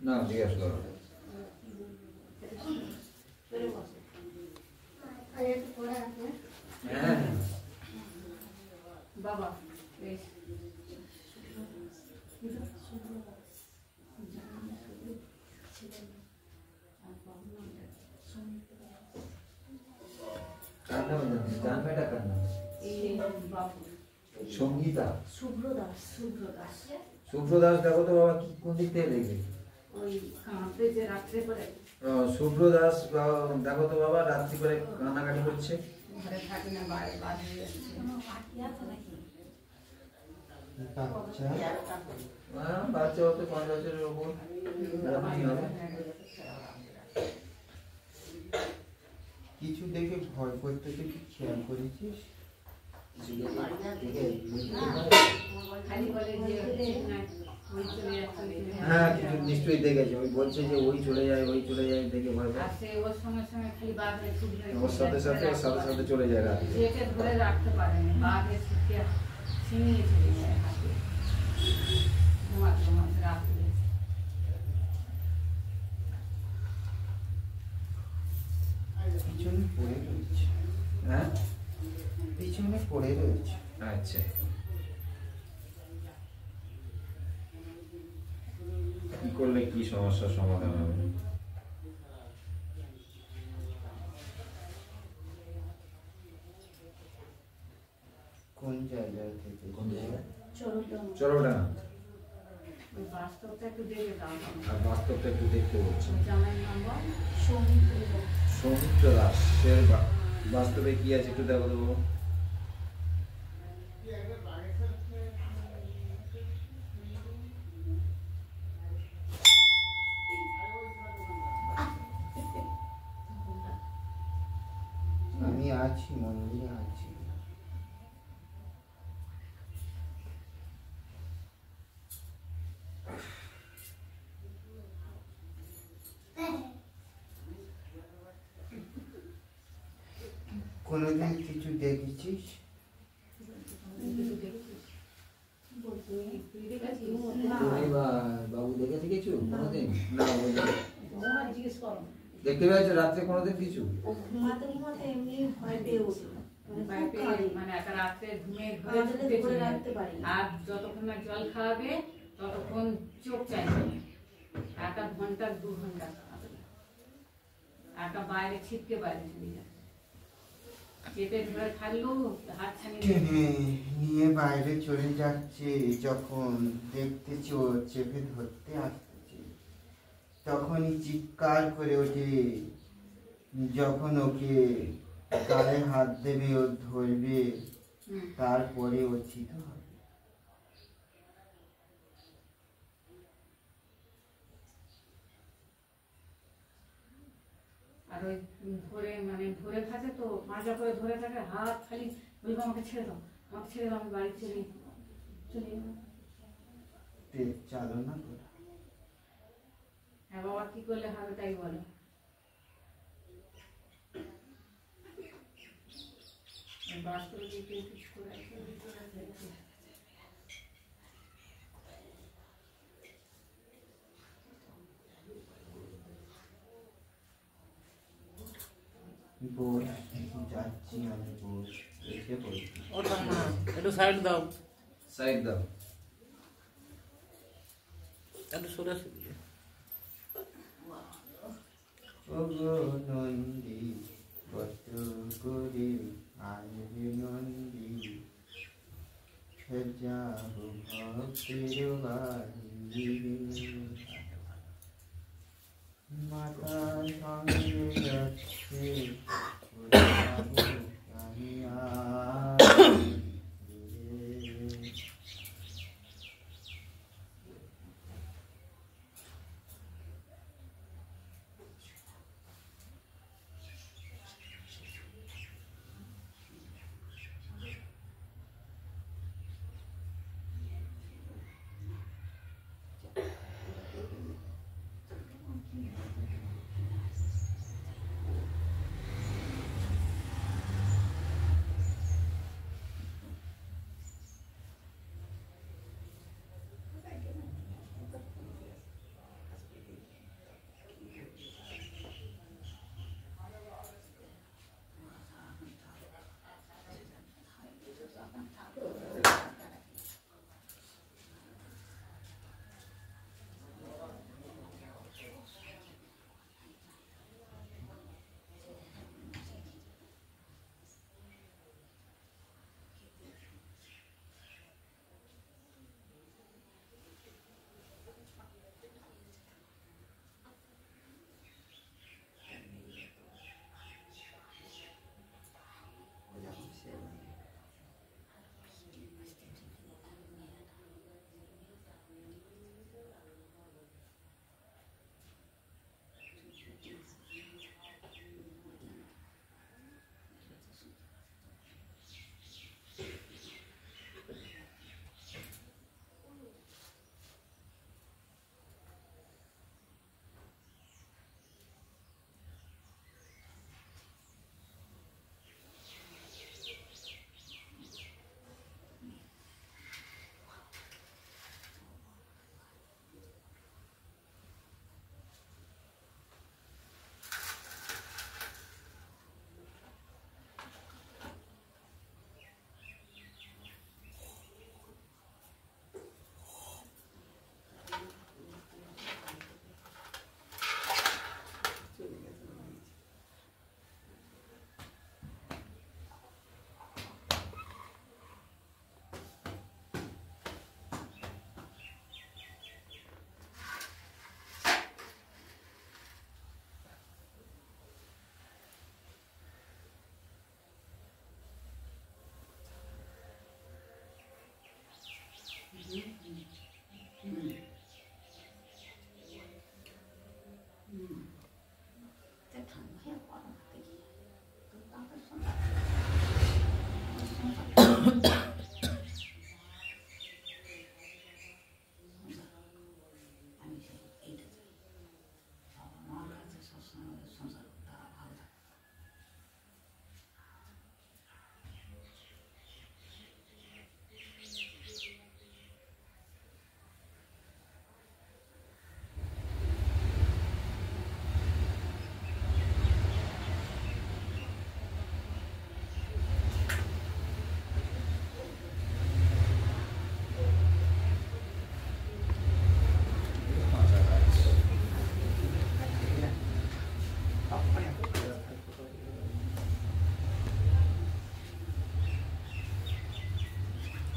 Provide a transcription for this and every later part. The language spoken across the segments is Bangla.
না জিজ্ঞেস করো। হ্যাঁ বাবা জানবেটা কার নাম? সঙ্গীতা শুভ্র দাস। শুভ্র দাস। শুভ্র দাস দেখো তো বাবা কি কোন দিক থেকে দেখবে? ওই কাঁপে যে রাত্রে করে শুভ্র দাস দেখো তো বাবা রাত্রি করে কান্নাকাটি করছে। ঘরে থাকে না, বাইরে বাইরে যাচ্ছে। বাচ্চা হতে 5 বছরের ওপর কিছু দেখে ভয় করতে তুই কি খেয়াল করেছিস? হ্যাঁ কিছু নিশ্চয়ই দেখেছে, ওই বলছে যে ওই চলে যায় দেখে ভয় পায়। ওর সঙ্গে সঙ্গে খালি বাঘে ওর সাথে সাথে চলে যায় রাতে। যেকে ধরে রাখতে পারেনি, বাঘে ছুটে ছিনিয়ে চলে যায় হাতে ঘুমাতে রাত্রে। পিছনে পড়ে রয়েছে। হ্যাঁ পিছনে পড়ে রয়েছে। আচ্ছা কি করলে কি সমস্যার সমাধান হবে? কোন জায়গা থেকে? কোন জায়গা? চরমডাঙ্গা। চরমডাঙ্গা। ওই বাস্তবটা একটু দেখে দাও। আর বাস্তবটা একটু দেখতে বলছি। জামাইয়ের নাম্বার সৌমিত্র দাস। সৌমিত্র দাস এর বাস্তবে কি আছে একটু দেখো তো বাবা। আমি আছি, মন্দিরে আছি। কোনোদিন কিছু দেখেছিস? বাবু দেখেছে কিছু কোনোদিন? না দেখতে পেয়েছো রাত্রে কোনোদিন কিছু? ঘুমাতে ঘুমাতে এমনি ভয় পেয়ে উঠলো, মানে একটা রাত্রে ঘুমিয়ে রাখতে পারি, আর যতক্ষণ না জল খাওয়াবে ততক্ষণ চোখ চাইবে, একটা ঘন্টা 2 ঘন্টা একটা বাইরে ছিটকে বাইরে চলে যায়, চেপে ধরে থাকলেও হাত ছানিয়ে নিয়ে বাইরে চলে যাচ্ছে, যখন দেখতে চেপে ধরতে আসতেছে তখনই চিৎকার করে ওঠে, যখন ওকে গায়ে হাত দেবে ও ধরবে তারপরে ও চিত হবে। আর ওই ধরে মানে ধরে থাকে তো মাজা করে ধরে থাকে, হাত খালি বলবো আমাকে ছেড়ে দাও, আমাকে ছেড়ে দাও, আমি বাড়ি চলে যাবো। চালনা করা। হ্যাঁ বাবা কি করলে হবে তাই বলো। বাস্তবে কিছু করে বস, যাচ্ছি আমি, বস এসে বলছি। ওটা না, একটু সাইড দাও, সাইড দাও। একটু সরে আসো। ওগো নন্দী কত করে আনবে নন্দী, সাজাবো ভক্তের বাড়ি, মাতা সঙ্গে যাচ্ছে আমি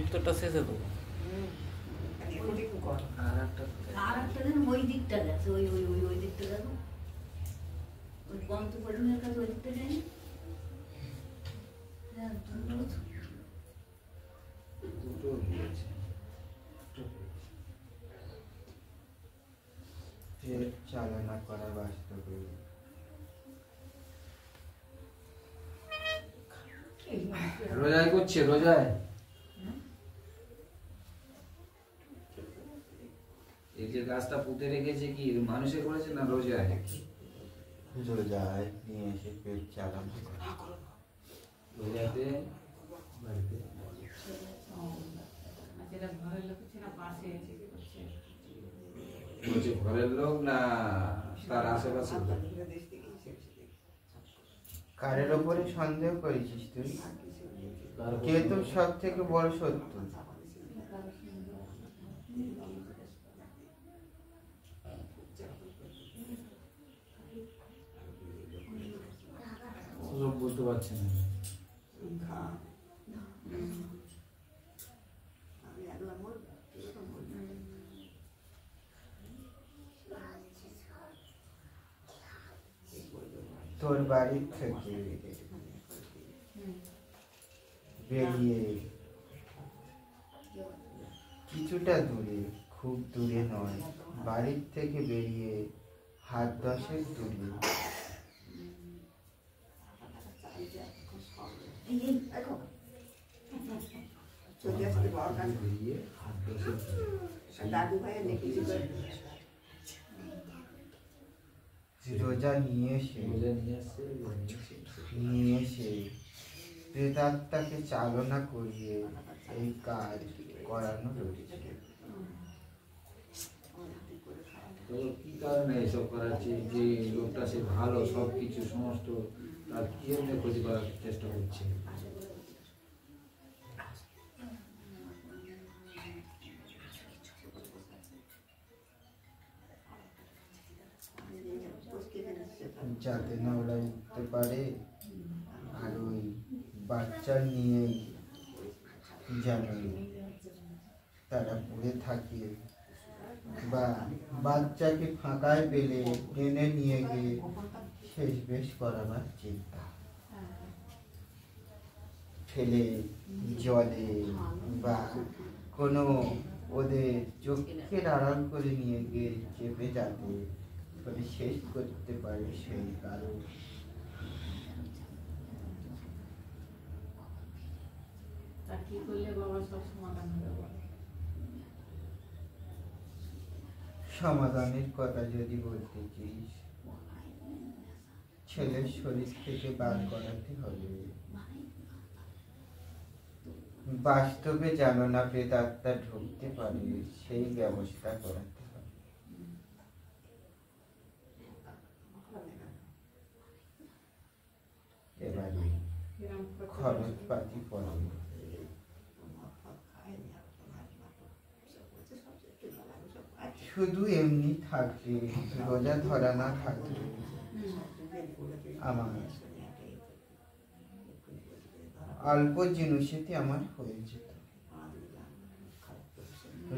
উত্তরটা শেষে দেবো। আর একটা যেন ওই দিকটা গেছে, ওই ওই ওই ওই দিকটা গেল, ওই পঞ্চপটনের কাছে ওই দিকটা যায়নি। হ্যাঁ, দুটো হয়েছে। চালনা করা বাস্তবে রোজাই করছে, রোজায় এই যে গাছটা পুঁতে রেখেছে কি মানুষে করেছে না রোজায়? রোজায় নিয়ে এসে পেট চালনা করা। রোজাতে বাড়িতে যেটা ঘরের লোক ছিল না, পাশে এসে কি করছে? বলছে ঘরের লোক না তার আশেপাশে? কারের ওপরে সন্দেহ করেছিস তুই? কে তো সব থেকে বড় সত্য? সব বলতে পারছে না। তোর বাড়ির থেকে বেরিয়ে কিছুটা দূরে, খুব দূরে নয়, বাড়ির থেকে বেরিয়ে হাত 10 দূরে রোজা নিয়ে এসে প্রেতাত্মাকে চালনা করিয়ে এই কাজ করানো রয়েছে। তো কি কারণে এসব করাচ্ছে? যে লোকটা সে ভালো, সবকিছু সমস্ত, তার কি জন্য ক্ষতি করার চেষ্টা করছে? যাতে না ওরা উঠতে পারে, আর ওই বাচ্চা নিয়েই যেন তারা পড়ে থাকে, বা বাচ্চাকে ফাঁকায় পেলে টেনে নিয়ে গিয়ে শেষ বেশ করাবার চিন্তা। ফেলে জলে বা কোনো ওদের চোখের আড়াল করে নিয়ে গিয়ে চেপে যাতে করে শেষ করতে পারে সেই কারণ। তা কি করলে বাবা সব সমাধান হবে বলো? সমাধানের কথা যদি বলতে চাইস, ছেলের শরীর থেকে বার করাতে হবে। বাস্তবে যেন না প্রেতাত্মা ঢুকতে পারে সেই ব্যবস্থা করাতে হবে। এবারে খরচপাতি পড়ে শুধু এমনি থাকলে, রোজা ধরা না থাকলে আমার অল্প জিনিসেতে আমার হয়ে যেত।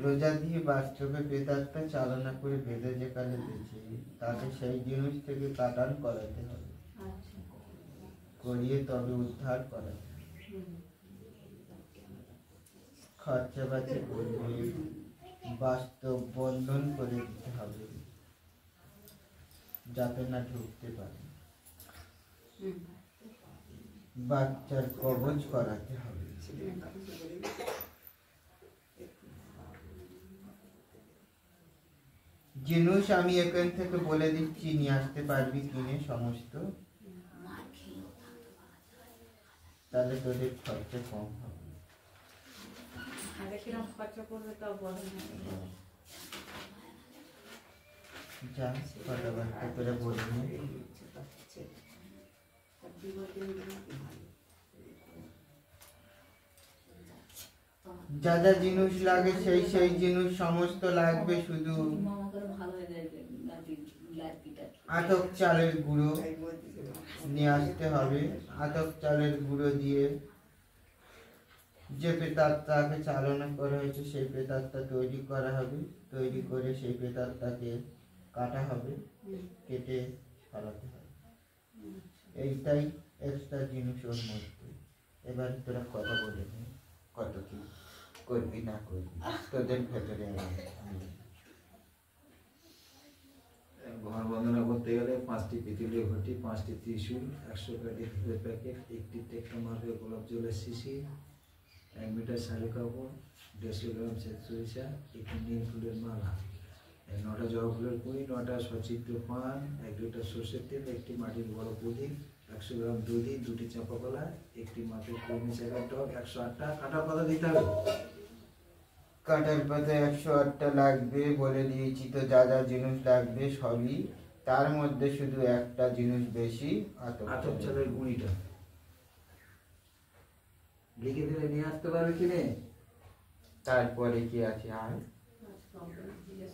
রোজা দিয়ে বাস্তবে প্রেতাত্মা চালনা করে বেঁধে যে কালে দিয়েছে, তাকে সেই জিনিস থেকে কাটান করাতে হবে, করিয়ে তবে উদ্ধার করাতে হবে। খরচাপাতি করবে, বাস্তব বন্ধন করে দিতে হবে। যাতে না ঢুকতে পারে। বাচ্চার কবজ করাতে হবে। জিনিস আমি এখান থেকে বলে দিচ্ছি, নিয়ে আসতে পারবি কিনে সমস্ত, তাহলে তোদের খরচা কম হবে। কিরকম খরচা করবে তাও বলে না। যা কথাবার্তা করে বলে নে। যা যা জিনিস লাগে সেই সেই জিনিস সমস্ত লাগবে, শুধু আতপ চালের গুঁড়ো নিয়ে আসতে হবে। আতপ চালের গুঁড়ো দিয়ে যে পেতারটাকে চালনা করা হয়েছে সেই পেতারটা তৈরি করা হবে। তৈরি করে সেই পেতারটাকে কাটা হবে, কেটে সরাতে হবে। এইটাই এক্সট্রা জিনিস ওর মধ্যে। এবার তোরা কথা বলে নে, কত কি করবি না করবি তোদের ভেতরে। ঘর বন্দনা করতে গেলে 5টি পিতলের ঘটি, 5টি ত্রিশূল, 100 প্যাকেট ঘিয়ের প্যাকেট, 1টি টেকটা মার্কের গোলাপ জলের শিশি, 1 মিটার শাড়ি কাপড়, 150 গ্রাম সরিষা, 1টি নীল ফুলের মালা, 9টা জবা ফুলের কুড়ি, 9টা সচিত্র পান, 1 লিটার সর্ষের তেল, 1টি মাটির বড় প্রদীপ, 100 গ্রাম দধি, 2টি চাপা কলা, 1টি মাটির কর্মী চাকার টক, 108টা কাটা পাতা দিতে হবে। কাটার পাতা 108টা লাগবে, বলে দিয়েছি তো যা যা জিনিস লাগবে সবই। তার মধ্যে শুধু একটা জিনিস বেশি, আতপ চালের গুঁড়িটা লিখে দিলে নিয়ে আসতে পারবে কিনে। তারপরে কি আছে আর জিজ্ঞেস